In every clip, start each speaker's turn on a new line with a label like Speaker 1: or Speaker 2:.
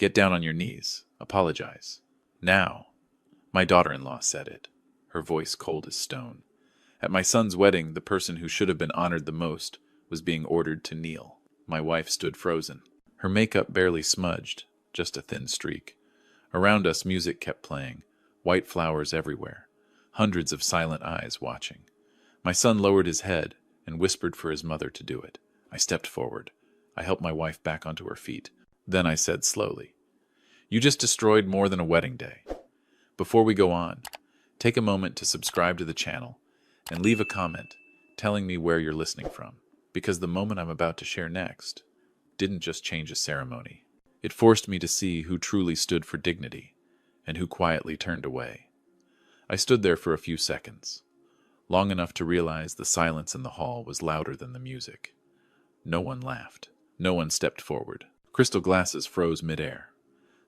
Speaker 1: Get down on your knees. Apologize. Now. My daughter-in-law said it, her voice cold as stone. At my son's wedding, the person who should have been honored the most was being ordered to kneel. My wife stood frozen. Her makeup barely smudged, just a thin streak. Around us, music kept playing, white flowers everywhere, hundreds of silent eyes watching. My son lowered his head and whispered for his mother to do it. I stepped forward. I helped my wife back onto her feet. Then I said slowly, "You just destroyed more than a wedding day. Before we go on, take a moment to subscribe to the channel and leave a comment telling me where you're listening from, because the moment I'm about to share next didn't just change a ceremony. It forced me to see who truly stood for dignity and who quietly turned away. I stood there for a few seconds, long enough to realize the silence in the hall was louder than the music. No one laughed. No one stepped forward. Crystal glasses froze midair.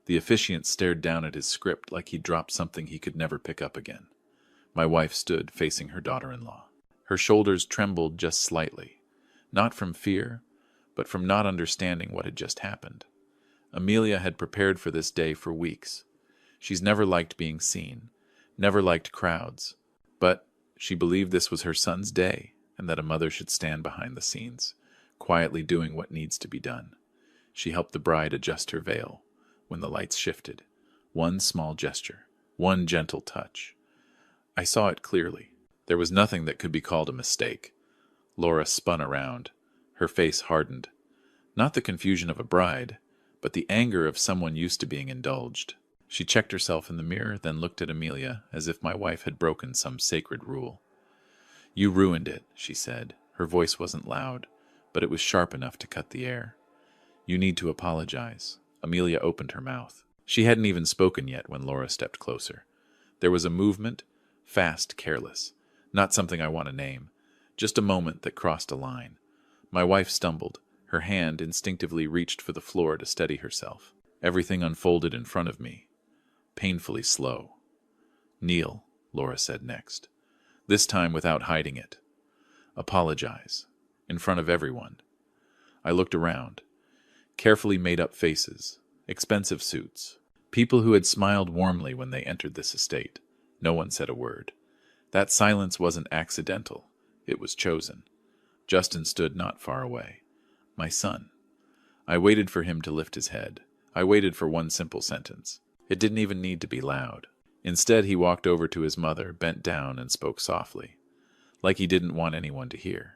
Speaker 1: The officiant stared down at his script like he'd dropped something he could never pick up again. My wife stood facing her daughter-in-law. Her shoulders trembled just slightly, not from fear, but from not understanding what had just happened. Amelia had prepared for this day for weeks. She's never liked being seen, never liked crowds, but she believed this was her son's day and that a mother should stand behind the scenes, quietly doing what needs to be done. She helped the bride adjust her veil when the lights shifted. One small gesture, one gentle touch. I saw it clearly. There was nothing that could be called a mistake. Laura spun around. Her face hardened. Not the confusion of a bride, but the anger of someone used to being indulged. She checked herself in the mirror, then looked at Amelia as if my wife had broken some sacred rule. "You ruined it," she said. Her voice wasn't loud, but it was sharp enough to cut the air. "You need to apologize." Amelia opened her mouth. She hadn't even spoken yet when Laura stepped closer. There was a movement, fast, careless. Not something I want to name. Just a moment that crossed a line. My wife stumbled. Her hand instinctively reached for the floor to steady herself. Everything unfolded in front of me, painfully slow. "Kneel," Laura said next, this time without hiding it. "Apologize, in front of everyone." I looked around. Carefully made-up faces, expensive suits, people who had smiled warmly when they entered this estate. No one said a word. That silence wasn't accidental. It was chosen. Justin stood not far away. My son. I waited for him to lift his head. I waited for one simple sentence. It didn't even need to be loud. Instead, he walked over to his mother, bent down, and spoke softly, like he didn't want anyone to hear.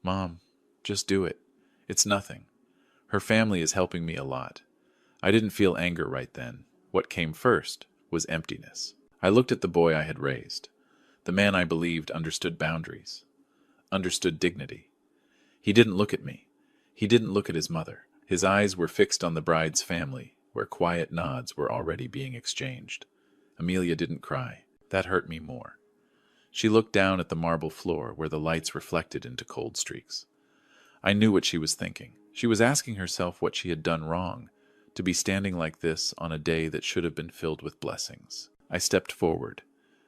Speaker 1: "Mom, just do it. It's nothing. Her family is helping me a lot." I didn't feel anger right then. What came first was emptiness. I looked at the boy I had raised. The man I believed understood boundaries, understood dignity. He didn't look at me. He didn't look at his mother. His eyes were fixed on the bride's family, where quiet nods were already being exchanged. Amelia didn't cry. That hurt me more. She looked down at the marble floor where the lights reflected into cold streaks. I knew what she was thinking. She was asking herself what she had done wrong, to be standing like this on a day that should have been filled with blessings. I stepped forward.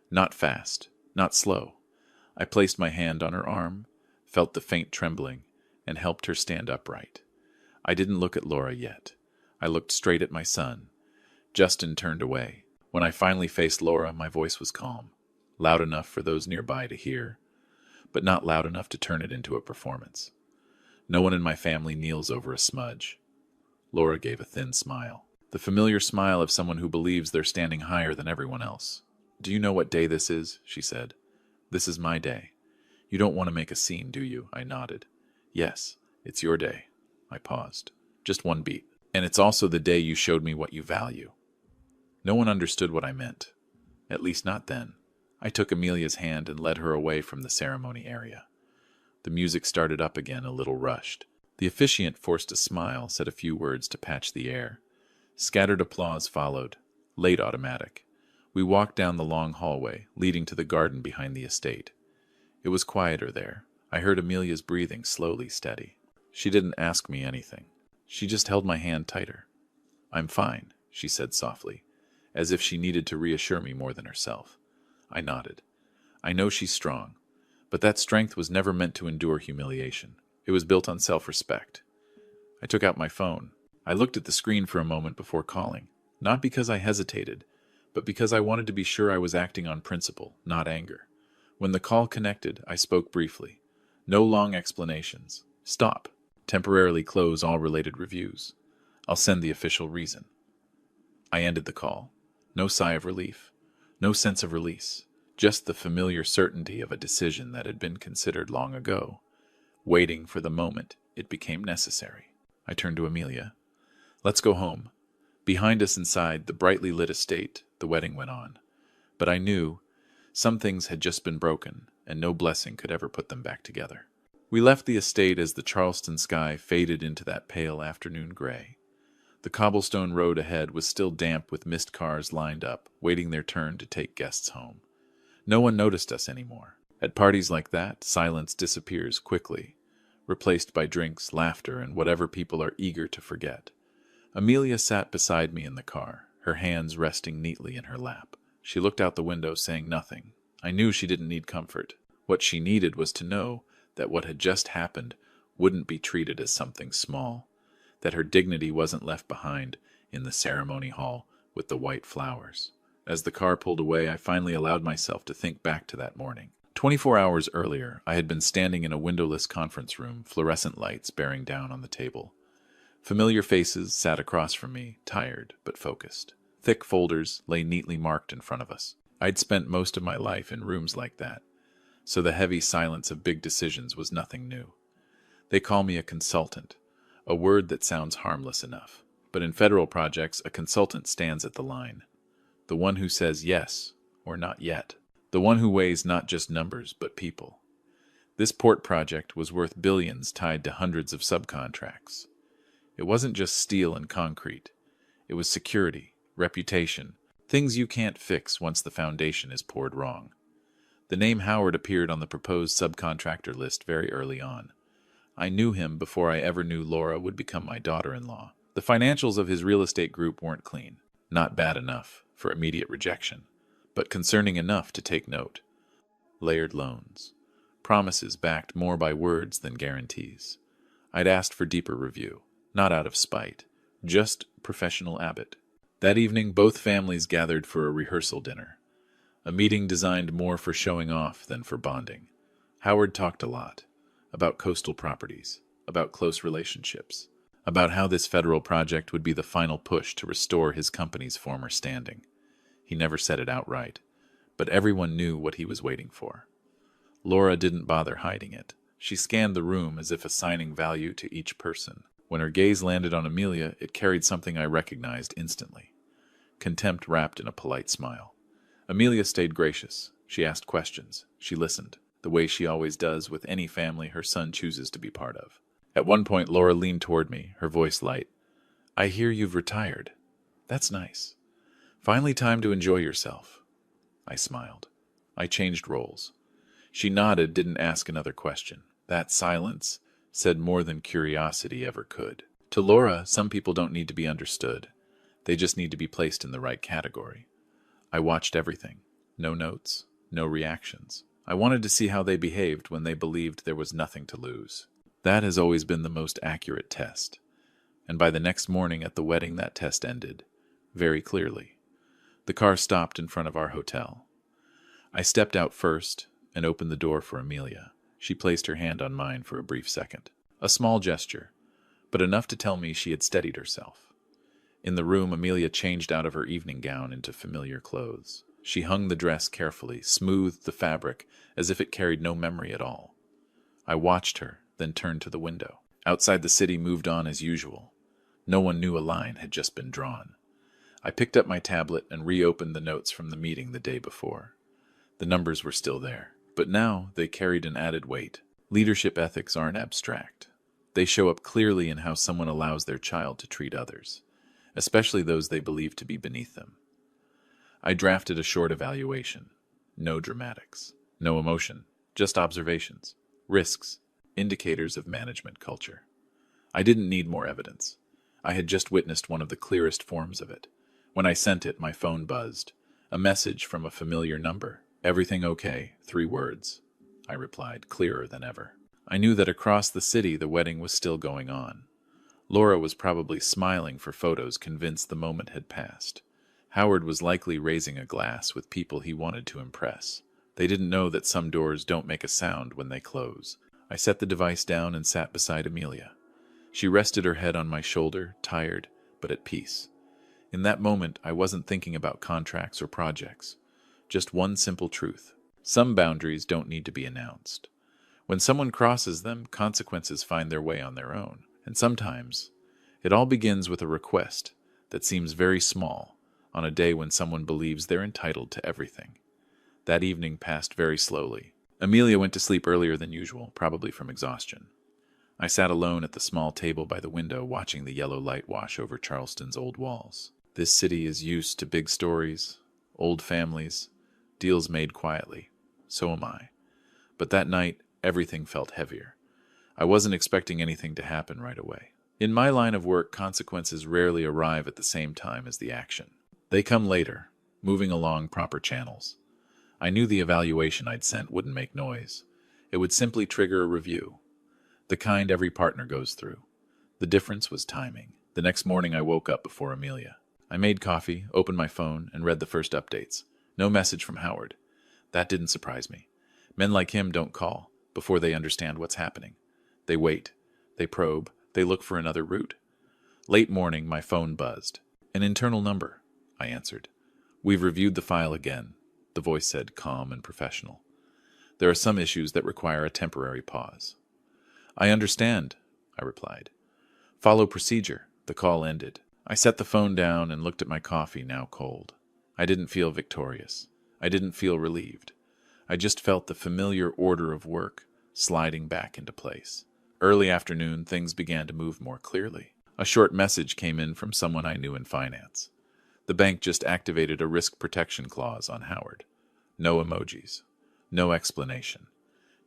Speaker 1: Not fast, not slow. I placed my hand on her arm, felt the faint trembling, and helped her stand upright. I didn't look at Laura yet. I looked straight at my son. Justin turned away. When I finally faced Laura, my voice was calm, loud enough for those nearby to hear, but not loud enough to turn it into a performance. No one in my family kneels over a smudge. Laura gave a thin smile, the familiar smile of someone who believes they're standing higher than everyone else. "Do you know what day this is?" she said. "This is my day. You don't want to make a scene, do you?" I nodded. "Yes, it's your day." I paused. Just one beat. "And it's also the day you showed me what you value." No one understood what I meant. At least not then. I took Amelia's hand and led her away from the ceremony area. The music started up again, a little rushed. The officiant forced a smile, said a few words to patch the air. Scattered applause followed, late automatic. We walked down the long hallway, leading to the garden behind the estate. It was quieter there. I heard Amelia's breathing slowly steady. She didn't ask me anything. She just held my hand tighter. "I'm fine," she said softly, as if she needed to reassure me more than herself. I nodded. "I know she's strong, but that strength was never meant to endure humiliation. It was built on self-respect." I took out my phone. I looked at the screen for a moment before calling, not because I hesitated, but because I wanted to be sure I was acting on principle, not anger. When the call connected, I spoke briefly. No long explanations. Stop. Temporarily close all related reviews. I'll send the official reason. I ended the call. No sigh of relief. No sense of release. Just the familiar certainty of a decision that had been considered long ago, waiting for the moment it became necessary. I turned to Amelia. Let's go home. Behind us inside the brightly lit estate, the wedding went on. But I knew some things had just been broken, and no blessing could ever put them back together. We left the estate as the Charleston sky faded into that pale afternoon gray. The cobblestone road ahead was still damp with missed cars lined up, waiting their turn to take guests home. No one noticed us anymore. At parties like that, silence disappears quickly, replaced by drinks, laughter, and whatever people are eager to forget. Amelia sat beside me in the car, her hands resting neatly in her lap. She looked out the window, saying nothing. I knew she didn't need comfort. What she needed was to know that what had just happened wouldn't be treated as something small, that her dignity wasn't left behind in the ceremony hall with the white flowers. As the car pulled away, I finally allowed myself to think back to that morning. 24 hours earlier, I had been standing in a windowless conference room, fluorescent lights bearing down on the table. Familiar faces sat across from me, tired but focused. Thick folders lay neatly marked in front of us. I'd spent most of my life in rooms like that, so the heavy silence of big decisions was nothing new. They call me a consultant, a word that sounds harmless enough. But in federal projects, a consultant stands at the line. The one who says yes, or not yet. The one who weighs not just numbers, but people. This port project was worth billions tied to hundreds of subcontracts. It wasn't just steel and concrete. It was security, reputation, things you can't fix once the foundation is poured wrong. The name Howard appeared on the proposed subcontractor list very early on. I knew him before I ever knew Laura would become my daughter-in-law. The financials of his real estate group weren't clean. Not bad enough for immediate rejection, but concerning enough to take note. Layered loans. Promises backed more by words than guarantees. I'd asked for deeper review, not out of spite, just professional habit. That evening, both families gathered for a rehearsal dinner, a meeting designed more for showing off than for bonding. Howard talked a lot about coastal properties, about close relationships, about how this federal project would be the final push to restore his company's former standing. He never said it outright, but everyone knew what he was waiting for. Laura didn't bother hiding it. She scanned the room as if assigning value to each person. When her gaze landed on Amelia, it carried something I recognized instantly. Contempt wrapped in a polite smile. Amelia stayed gracious. She asked questions. She listened, the way she always does with any family her son chooses to be part of. At one point, Laura leaned toward me, her voice light. I hear you've retired. That's nice. Finally time to enjoy yourself. I smiled. I changed roles. She nodded, didn't ask another question. That silence said more than curiosity ever could. To Laura, some people don't need to be understood. They just need to be placed in the right category. I watched everything. No notes, no reactions. I wanted to see how they behaved when they believed there was nothing to lose. That has always been the most accurate test. And by the next morning at the wedding, that test ended, very clearly. The car stopped in front of our hotel. I stepped out first and opened the door for Amelia. She placed her hand on mine for a brief second. A small gesture, but enough to tell me she had steadied herself. In the room, Amelia changed out of her evening gown into familiar clothes. She hung the dress carefully, smoothed the fabric as if it carried no memory at all. I watched her, then turned to the window. Outside, the city moved on as usual. No one knew a line had just been drawn. I picked up my tablet and reopened the notes from the meeting the day before. The numbers were still there, but now they carried an added weight. Leadership ethics aren't abstract. They show up clearly in how someone allows their child to treat others, especially those they believe to be beneath them. I drafted a short evaluation. No dramatics, no emotion, just observations, risks, indicators of management culture. I didn't need more evidence. I had just witnessed one of the clearest forms of it. When I sent it, my phone buzzed. A message from a familiar number. Everything okay, 3 words. I replied, clearer than ever. I knew that across the city the wedding was still going on. Laura was probably smiling for photos, convinced the moment had passed. Howard was likely raising a glass with people he wanted to impress. They didn't know that some doors don't make a sound when they close. I set the device down and sat beside Amelia. She rested her head on my shoulder, tired, but at peace. In that moment, I wasn't thinking about contracts or projects. Just one simple truth. Some boundaries don't need to be announced. When someone crosses them, consequences find their way on their own. And sometimes, it all begins with a request that seems very small on a day when someone believes they're entitled to everything. That evening passed very slowly. Amelia went to sleep earlier than usual, probably from exhaustion. I sat alone at the small table by the window, watching the yellow light wash over Charleston's old walls. This city is used to big stories, old families, deals made quietly. So am I. But that night, everything felt heavier. I wasn't expecting anything to happen right away. In my line of work, consequences rarely arrive at the same time as the action. They come later, moving along proper channels. I knew the evaluation I'd sent wouldn't make noise. It would simply trigger a review, the kind every partner goes through. The difference was timing. The next morning I woke up before Amelia. I made coffee, opened my phone, and read the first updates. No message from Howard. That didn't surprise me. Men like him don't call before they understand what's happening. They wait. They probe. They look for another route. Late morning, my phone buzzed. An internal number, I answered. We've reviewed the file again, the voice said, calm and professional. There are some issues that require a temporary pause. I understand, I replied. Follow procedure. The call ended. I set the phone down and looked at my coffee, now cold. I didn't feel victorious. I didn't feel relieved. I just felt the familiar order of work sliding back into place. Early afternoon, things began to move more clearly. A short message came in from someone I knew in finance. The bank just activated a risk protection clause on Howard. No emojis. No explanation.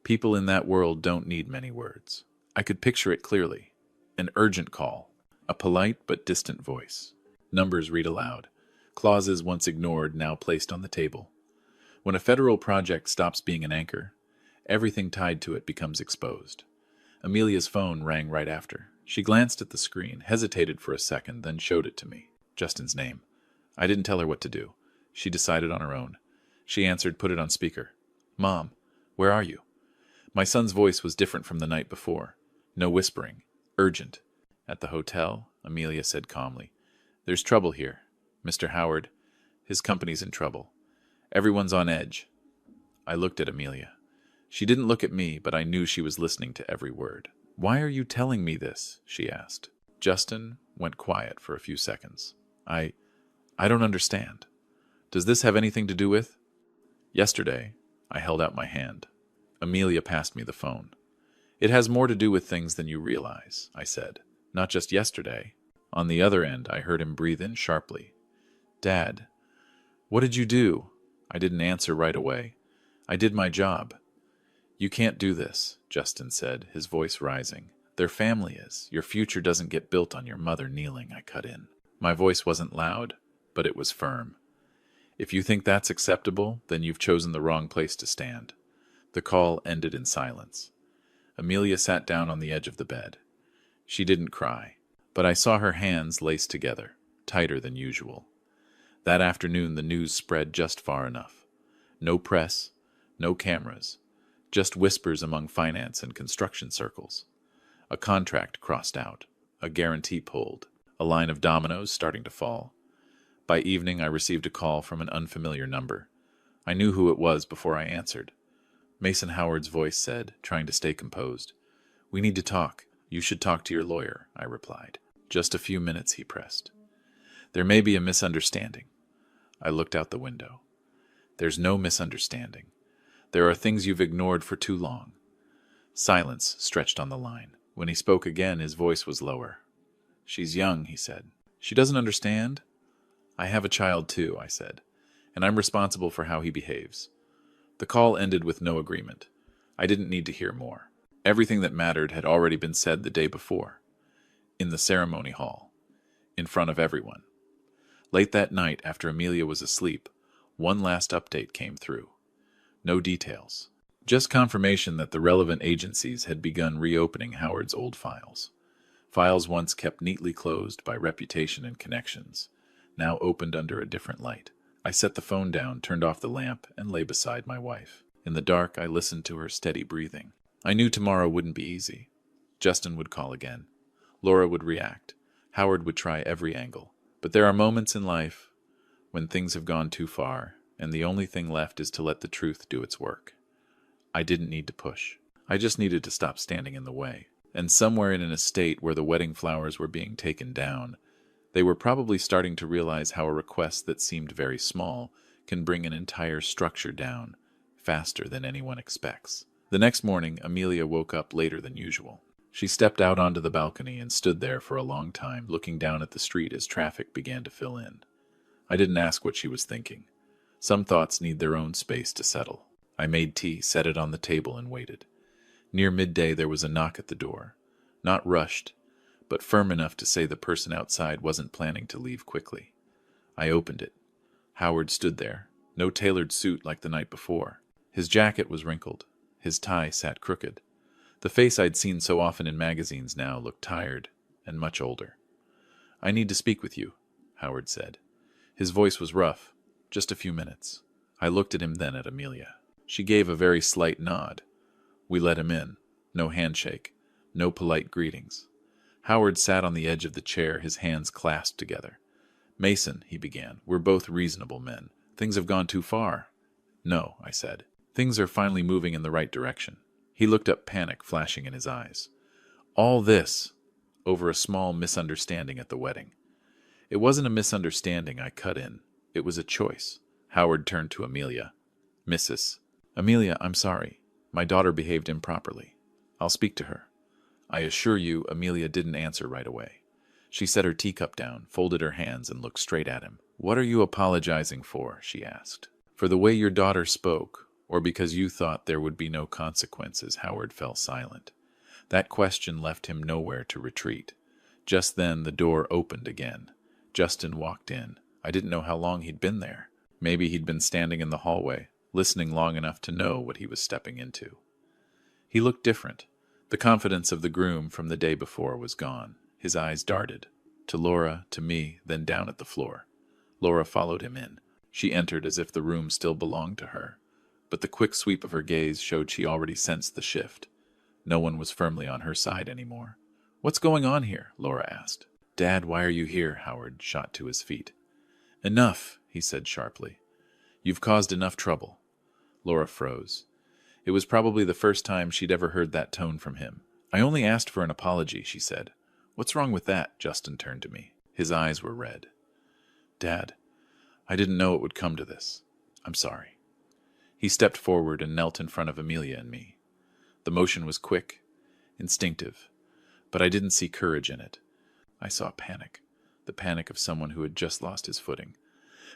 Speaker 1: People in that world don't need many words. I could picture it clearly. An urgent call. A polite but distant voice. Numbers read aloud. Clauses once ignored, now placed on the table. When a federal project stops being an anchor, everything tied to it becomes exposed. Amelia's phone rang right after. She glanced at the screen, hesitated for a second, then showed it to me. Justin's name. I didn't tell her what to do. She decided on her own. She answered, put it on speaker. Mom, where are you? My son's voice was different from the night before. No whispering. Urgent. At the hotel, Amelia said calmly. There's trouble here. Mr. Howard, his company's in trouble. Everyone's on edge. I looked at Amelia. She didn't look at me, but I knew she was listening to every word. Why are you telling me this? She asked. Justin went quiet for a few seconds. I don't understand. Does this have anything to do with? Yesterday, I held out my hand. Amelia passed me the phone. It has more to do with things than you realize, I said. Not just yesterday. On the other end, I heard him breathe in sharply. Dad, what did you do? I didn't answer right away. I did my job. You can't do this, Justin said, his voice rising. Their family is. Your future doesn't get built on your mother kneeling, I cut in. My voice wasn't loud, but it was firm. If you think that's acceptable, then you've chosen the wrong place to stand. The call ended in silence. Amelia sat down on the edge of the bed. She didn't cry, but I saw her hands laced together, tighter than usual. That afternoon the news spread just far enough. No press, no cameras, just whispers among finance and construction circles. A contract crossed out, a guarantee pulled, a line of dominoes starting to fall. By evening I received a call from an unfamiliar number. I knew who it was before I answered. Mason Howard's voice said, trying to stay composed. We need to talk. You should talk to your lawyer, I replied. Just a few minutes, he pressed. There may be a misunderstanding. I looked out the window. There's no misunderstanding. There are things you've ignored for too long. Silence stretched on the line. When he spoke again, his voice was lower. She's young, he said. She doesn't understand? I have a child too, I said, and I'm responsible for how he behaves. The call ended with no agreement. I didn't need to hear more. Everything that mattered had already been said the day before. In the ceremony hall. In front of everyone. Late that night, after Amelia was asleep, one last update came through. No details. Just confirmation that the relevant agencies had begun reopening Howard's old files. Files once kept neatly closed by reputation and connections, now opened under a different light. I set the phone down, turned off the lamp, and lay beside my wife. In the dark, I listened to her steady breathing. I knew tomorrow wouldn't be easy. Justin would call again. Laura would react. Howard would try every angle. But there are moments in life when things have gone too far, and the only thing left is to let the truth do its work. I didn't need to push. I just needed to stop standing in the way. And somewhere in an estate where the wedding flowers were being taken down, they were probably starting to realize how a request that seemed very small can bring an entire structure down faster than anyone expects. The next morning, Amelia woke up later than usual. She stepped out onto the balcony and stood there for a long time, looking down at the street as traffic began to fill in. I didn't ask what she was thinking. Some thoughts need their own space to settle. I made tea, set it on the table, and waited. Near midday there was a knock at the door. Not rushed, but firm enough to say the person outside wasn't planning to leave quickly. I opened it. Howard stood there, no tailored suit like the night before. His jacket was wrinkled. His tie sat crooked. The face I'd seen so often in magazines now looked tired and much older. "I need to speak with you," Howard said. His voice was rough. "Just a few minutes." I looked at him, then at Amelia. She gave a very slight nod. We let him in. No handshake. No polite greetings. Howard sat on the edge of the chair, his hands clasped together. "Mason," he began, "we're both reasonable men. Things have gone too far." "No," I said. "Things are finally moving in the right direction." He looked up, panic flashing in his eyes. "All this over a small misunderstanding at the wedding." "It wasn't a misunderstanding," I cut in. "It was a choice." Howard turned to Amelia. "Mrs. Amelia, I'm sorry. My daughter behaved improperly. I'll speak to her." I assure you, Amelia didn't answer right away. She set her teacup down, folded her hands, and looked straight at him. "What are you apologizing for?" she asked. "For the way your daughter spoke, or because you thought there would be no consequences?" Howard fell silent. That question left him nowhere to retreat. Just then the door opened again. Justin walked in. I didn't know how long he'd been there. Maybe he'd been standing in the hallway, listening long enough to know what he was stepping into. He looked different. The confidence of the groom from the day before was gone. His eyes darted. To Laura, to me, then down at the floor. Laura followed him in. She entered as if the room still belonged to her. But the quick sweep of her gaze showed she already sensed the shift. No one was firmly on her side anymore. "What's going on here?" Laura asked. "Dad, why are you here?" Howard shot to his feet. "Enough," he said sharply. "You've caused enough trouble." Laura froze. It was probably the first time she'd ever heard that tone from him. "I only asked for an apology," she said. "What's wrong with that?" Justin turned to me. His eyes were red. "Dad, I didn't know it would come to this. I'm sorry." He stepped forward and knelt in front of Amelia and me. The motion was quick, instinctive, but I didn't see courage in it. I saw panic, the panic of someone who had just lost his footing.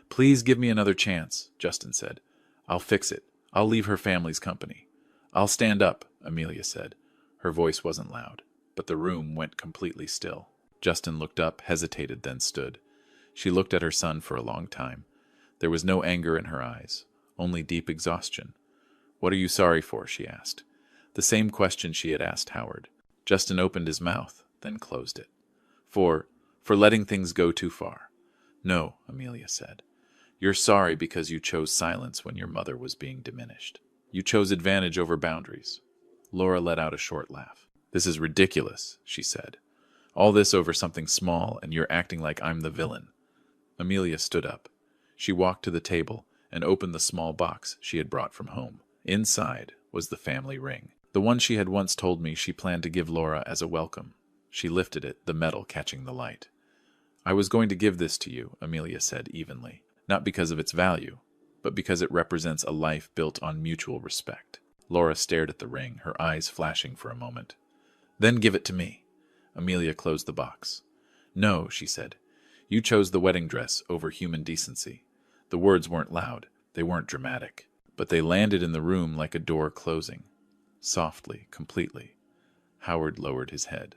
Speaker 1: "Please give me another chance," Justin said. "I'll fix it. I'll leave her family's company." "I'll stand up," Amelia said. Her voice wasn't loud, but the room went completely still. Justin looked up, hesitated, then stood. She looked at her son for a long time. There was no anger in her eyes, only deep exhaustion. "What are you sorry for?" she asked. The same question she had asked Howard. Justin opened his mouth, then closed it. For letting things go too far." "No," Amelia said. "You're sorry because you chose silence when your mother was being diminished. You chose advantage over boundaries." Laura let out a short laugh. "This is ridiculous," she said. "All this over something small, and you're acting like I'm the villain." Amelia stood up. She walked to the table and opened the small box she had brought from home. Inside was the family ring, the one she had once told me she planned to give Laura as a welcome. She lifted it, the metal catching the light. "I was going to give this to you," Amelia said evenly, "not because of its value, but because it represents a life built on mutual respect." Laura stared at the ring, her eyes flashing for a moment. "Then give it to me." Amelia closed the box. "No," she said. "You chose the wedding dress over human decency." The words weren't loud, they weren't dramatic, but they landed in the room like a door closing. Softly, completely. Howard lowered his head.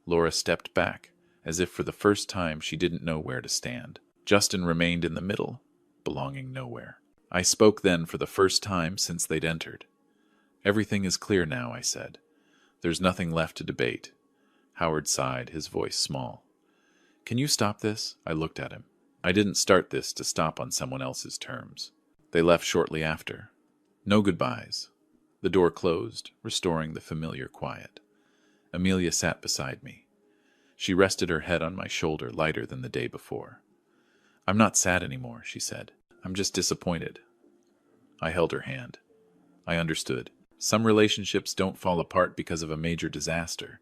Speaker 1: Laura stepped back, as if for the first time she didn't know where to stand. Justin remained in the middle, belonging nowhere. I spoke then for the first time since they'd entered. "Everything is clear now," I said. "There's nothing left to debate." Howard sighed, his voice small. Can you stop this? I looked at him. I didn't start this to stop on someone else's terms. They left shortly after. No goodbyes. The door closed, restoring the familiar quiet. Amelia sat beside me. She rested her head on my shoulder, lighter than the day before. I'm not sad anymore, she said. I'm just disappointed. I held her hand. I understood. Some relationships don't fall apart because of a major disaster,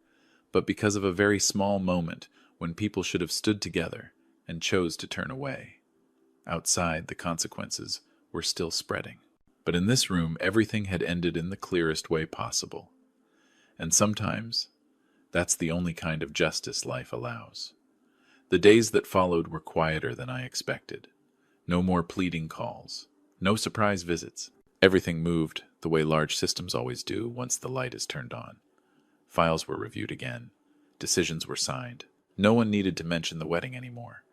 Speaker 1: but because of a very small moment when people should have stood together and chose to turn away. Outside, the consequences were still spreading. But in this room, everything had ended in the clearest way possible. And sometimes, that's the only kind of justice life allows. The days that followed were quieter than I expected. No more pleading calls. No surprise visits. Everything moved the way large systems always do once the light is turned on. Files were reviewed again. Decisions were signed. No one needed to mention the wedding anymore,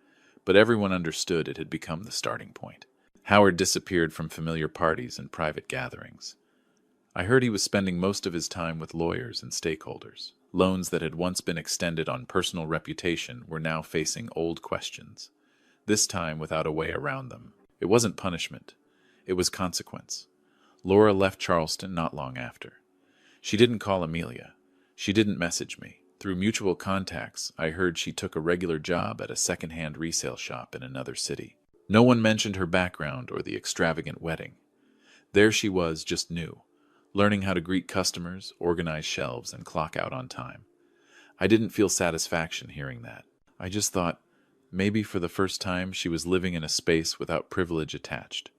Speaker 1: but everyone understood it had become the starting point. Howard disappeared from familiar parties and private gatherings. I heard he was spending most of his time with lawyers and stakeholders. Loans that had once been extended on personal reputation were now facing old questions, this time without a way around them. It wasn't punishment. It was consequence. Laura left Charleston not long after. She didn't call Amelia. She didn't message me. Through mutual contacts, I heard she took a regular job at a second-hand resale shop in another city. No one mentioned her background or the extravagant wedding. There she was, just new, learning how to greet customers, organize shelves, and clock out on time. I didn't feel satisfaction hearing that. I just thought, maybe for the first time she was living in a space without privilege attached.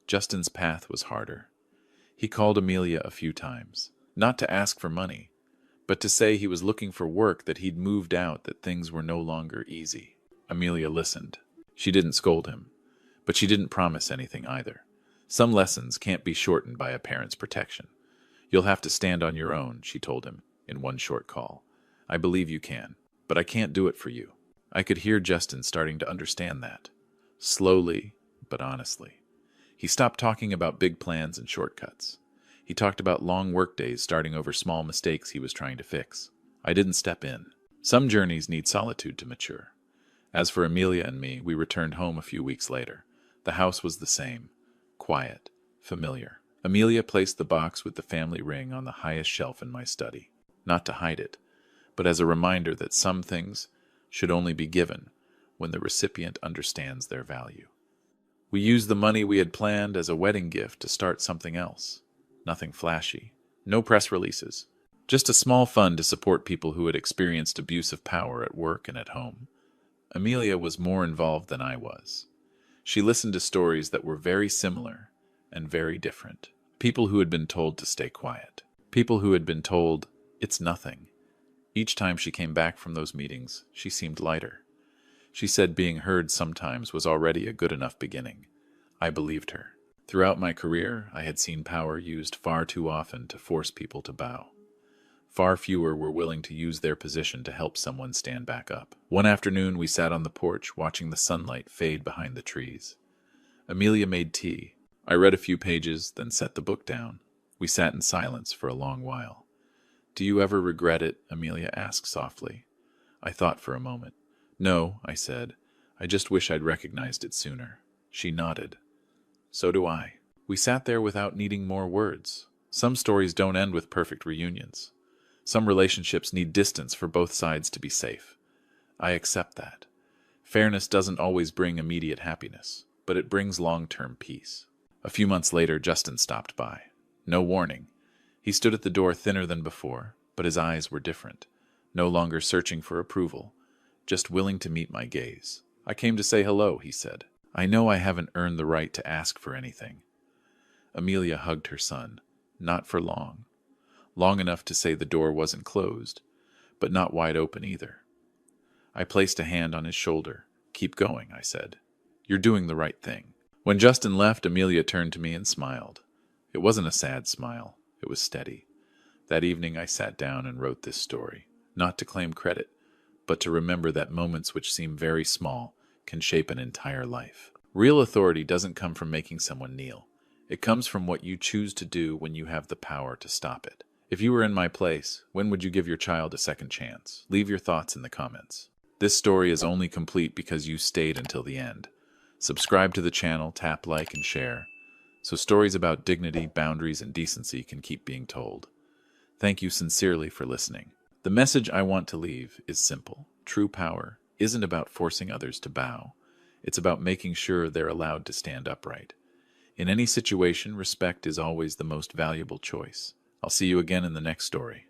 Speaker 1: Justin's path was harder. He called Amelia a few times, not to ask for money, but to say he was looking for work, that he'd moved out, that things were no longer easy. Amelia listened. She didn't scold him, but she didn't promise anything either. Some lessons can't be shortened by a parent's protection. You'll have to stand on your own, she told him in one short call. I believe you can, but I can't do it for you. I could hear Justin starting to understand that. Slowly, but honestly. He stopped talking about big plans and shortcuts. He talked about long workdays starting over small mistakes he was trying to fix. I didn't step in. Some journeys need solitude to mature. As for Amelia and me, we returned home a few weeks later. The house was the same. Quiet. Familiar. Amelia placed the box with the family ring on the highest shelf in my study. Not to hide it, but as a reminder that some things should only be given when the recipient understands their value. We used the money we had planned as a wedding gift to start something else. Nothing flashy. No press releases. Just a small fund to support people who had experienced abuse of power at work and at home. Amelia was more involved than I was. She listened to stories that were very similar and very different. People who had been told to stay quiet. People who had been told, it's nothing. Each time she came back from those meetings, she seemed lighter. She said being heard sometimes was already a good enough beginning. I believed her. Throughout my career, I had seen power used far too often to force people to bow. Far fewer were willing to use their position to help someone stand back up. One afternoon, we sat on the porch watching the sunlight fade behind the trees. Amelia made tea. I read a few pages, then set the book down. We sat in silence for a long while. Do you ever regret it? Amelia asked softly. I thought for a moment. No, I said. I just wish I'd recognized it sooner. She nodded. So do I. We sat there without needing more words. Some stories don't end with perfect reunions. Some relationships need distance for both sides to be safe. I accept that. Fairness doesn't always bring immediate happiness, but it brings long-term peace. A few months later, Justin stopped by. No warning. He stood at the door thinner than before, but his eyes were different. No longer searching for approval, just willing to meet my gaze. I came to say hello, he said. I know I haven't earned the right to ask for anything. Amelia hugged her son. Not for long. Long enough to say the door wasn't closed, but not wide open either. I placed a hand on his shoulder. Keep going, I said. You're doing the right thing. When Justin left, Amelia turned to me and smiled. It wasn't a sad smile. It was steady. That evening I sat down and wrote this story, not to claim credit, but to remember that moments which seem very small can shape an entire life. Real authority doesn't come from making someone kneel. It comes from what you choose to do when you have the power to stop it. If you were in my place, when would you give your child a second chance? Leave your thoughts in the comments. This story is only complete because you stayed until the end. Subscribe to the channel, tap like, and share, so stories about dignity, boundaries, and decency can keep being told. Thank you sincerely for listening. The message I want to leave is simple. True power isn't about forcing others to bow. It's about making sure they're allowed to stand upright. In any situation, respect is always the most valuable choice. I'll see you again in the next story.